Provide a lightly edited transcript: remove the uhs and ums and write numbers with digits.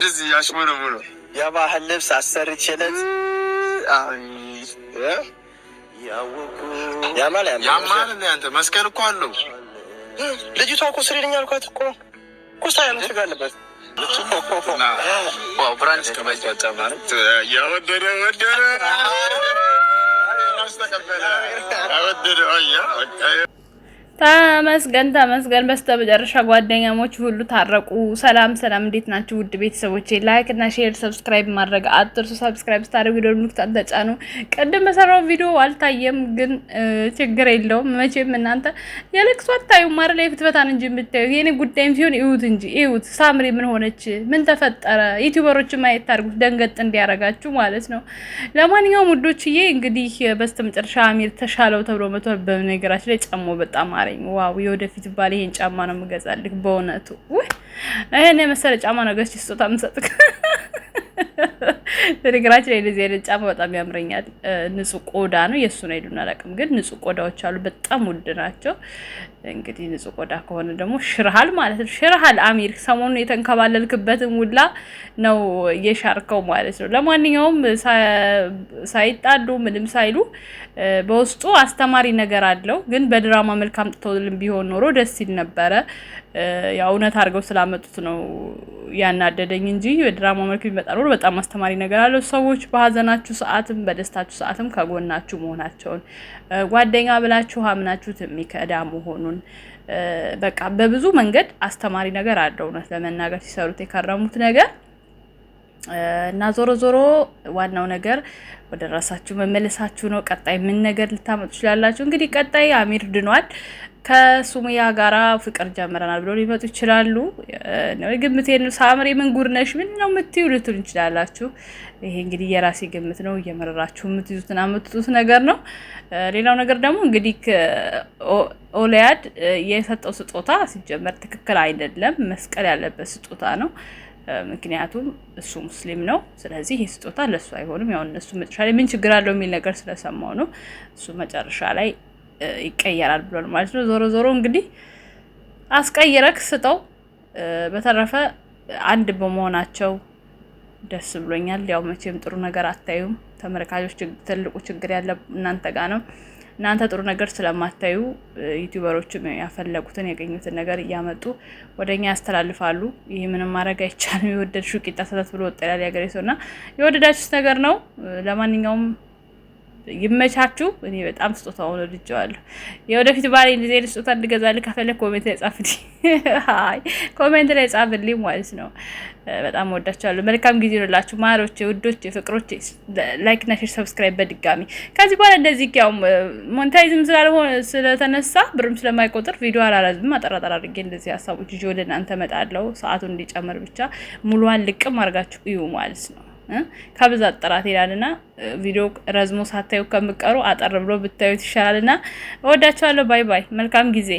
እዚህ ያሽሙኑ የባህል ልብስ አሰርቼለት ያማል አንተ መስቀል እኮ አለው። ልጅቷ እኮ ስሪልኝ አልኳት እኮ ኩሳ ያለበት ብራንች ከመጫጫ ማለት ያወደደ ተመስገን በስተመጨረሻ ጓደኛሞች ሁሉ ታረቁ። ሰላም እንዴት ናችሁ ውድ ቤተሰቦቼ? ላይክ እና ሼር ሰብስክራይብ ማድረግ አትርሱ። ሰብስክራይብ ስታደርጉ ቪዲዮ ምልክቱን ተጫኑ። ቅድም በሰራው ቪዲዮ አልታየም፣ ግን ችግር የለውም። መቼም እናንተ የለቅሶ አታዩም ማለት የፍትፈታን እንጂ የምታዩት የኔ ጉዳይም ሲሆን እዩት እንጂ እዩት። ሳምሪ ምን ሆነች? ምን ተፈጠረ? ዩቲዩበሮች ማየት ታርጉት ደንገጥ እንዲያረጋችሁ ማለት ነው። ለማንኛውም ውዶችዬ እንግዲህ በስተመጨረሻ አሚር ተሻለው ተብሎ መጥቷል። በነገራችን ላይ ጨሞ በጣም ዋው የወደፊት ባል ይሄን ጫማ ነው የምገዛልህ። በእውነቱ እኔ መሰለ ጫማ ነው ገዝቼ ስጦታ የምሰጥክ። በነገራችን ላይ እንደዚህ አይነት ጫማ በጣም ያምረኛል። ንጹህ ቆዳ ነው የሱ ነው አይደል? አላውቅም፣ ግን ንጹህ ቆዳዎች አሉ በጣም ውድ ናቸው። እንግዲህ ንጹህ ቆዳ ከሆነ ደግሞ ሽርሃል ማለት ነው። ሽርሃል አሚር ሰሞኑን የተንከባለልክበትን ውላ ነው የሻርከው ማለት ነው። ለማንኛውም ሳይጣዱ ምንም ሳይሉ በውስጡ አስተማሪ ነገር አለው። ግን በድራማ መልክ አምጥተውልን ቢሆን ኖሮ ደስ ይል ነበረ። ያው እውነት አድርገው ስላመጡት ነው ያናደደኝ እንጂ በድራማ መልክ ቢመጣ ኖሮ በጣም አስተማሪ ነገር አለው። ሰዎች በሀዘናችሁ ሰዓትም በደስታችሁ ሰዓትም ከጎናችሁ መሆናቸውን ጓደኛ ብላችሁ አምናችሁት የሚከዳ መሆኑን በቃ በብዙ መንገድ አስተማሪ ነገር አለው። እውነት ለመናገር ሲሰሩት የከረሙት ነገር እና ዞሮ ዋናው ነገር ወደ ራሳችሁ መመለሳችሁ ነው። ቀጣይ ምን ነገር ልታመጡ ይችላላችሁ? እንግዲህ ቀጣይ አሚር ድኗል፣ ከሱሙያ ጋራ ፍቅር ጀምረናል ብሎ ሊመጡ ይችላሉ ነው ግምቴ ነው። ሳምሪ ምን ጉር ነሽ ምን ነው የምትዩ ልትሉ ይችላላችሁ። ይሄ እንግዲህ የራሴ ግምት ነው። እየመረራችሁ የምትይዙትና የምትጡት ነገር ነው። ሌላው ነገር ደግሞ እንግዲህ ኦሊያድ የሰጠው ስጦታ ሲጀመር ትክክል አይደለም። መስቀል ያለበት ስጦታ ነው። ምክንያቱም እሱ ሙስሊም ነው። ስለዚህ ይሄ ስጦታ ለሱ አይሆንም። ያው እነሱ መጨረሻ ላይ ምን ችግር አለው የሚል ነገር ስለሰማው ነው እሱ መጨረሻ ላይ ይቀየራል ብሎ ማለት ነው። ዞሮ እንግዲህ አስቀይረክ ስጠው። በተረፈ አንድ በመሆናቸው ደስ ብሎኛል። ያው መቼም ጥሩ ነገር አታዩም ተመልካቾች። ትልቁ ችግር ያለ እናንተ ጋር ነው። እናንተ ጥሩ ነገር ስለማታዩ ዩቲዩበሮችም ያፈለጉትን ያገኙትን ነገር እያመጡ ወደኛ ያስተላልፋሉ። ይሄ ምንም ማድረግ አይቻልም። የወደድሽው ቂጣ ሰተት ብሎ ወጣ ያለ ያገሬ ሰውና የወደዳችሁት ነገር ነው። ለማንኛውም ይመቻችሁ። እኔ በጣም ስጦታውን ወድጄዋለሁ። የወደፊት ባሌ እንደዚህ አይነት ስጦታ እንድገዛልህ ከፈለክ ኮሜንት ላይ ጻፍልኝ። ኮሜንት ላይ ጻፍልኝ ማለት ነው። በጣም ወዳችኋለሁ። መልካም ጊዜ ይሁንላችሁ ማሮቼ፣ ውዶቼ፣ ፍቅሮቼ። ላይክ እና ሼር ሰብስክራይብ በድጋሚ ከዚህ በኋላ እንደዚህ ያው ሞኔታይዝም ስላልሆነ ስለተነሳ ብርም ስለማይቆጥር ቪዲዮ አላረዝም። አጠራጠር አድርጌ እንደዚህ ሀሳቦች ይዤ ወደ እናንተ እመጣለሁ። ሰዓቱን እንዲጨምር ብቻ ሙሉዋን ልቅም አድርጋችሁ እዩ ማለት ነው። ከብዛት ጥራት ይላልና ቪዲዮ ረዝሞ ሳታዩ ከምቀሩ አጠር ብሎ ብታዩት ይሻላልና እወዳችኋለሁ። ባይ ባይ። መልካም ጊዜ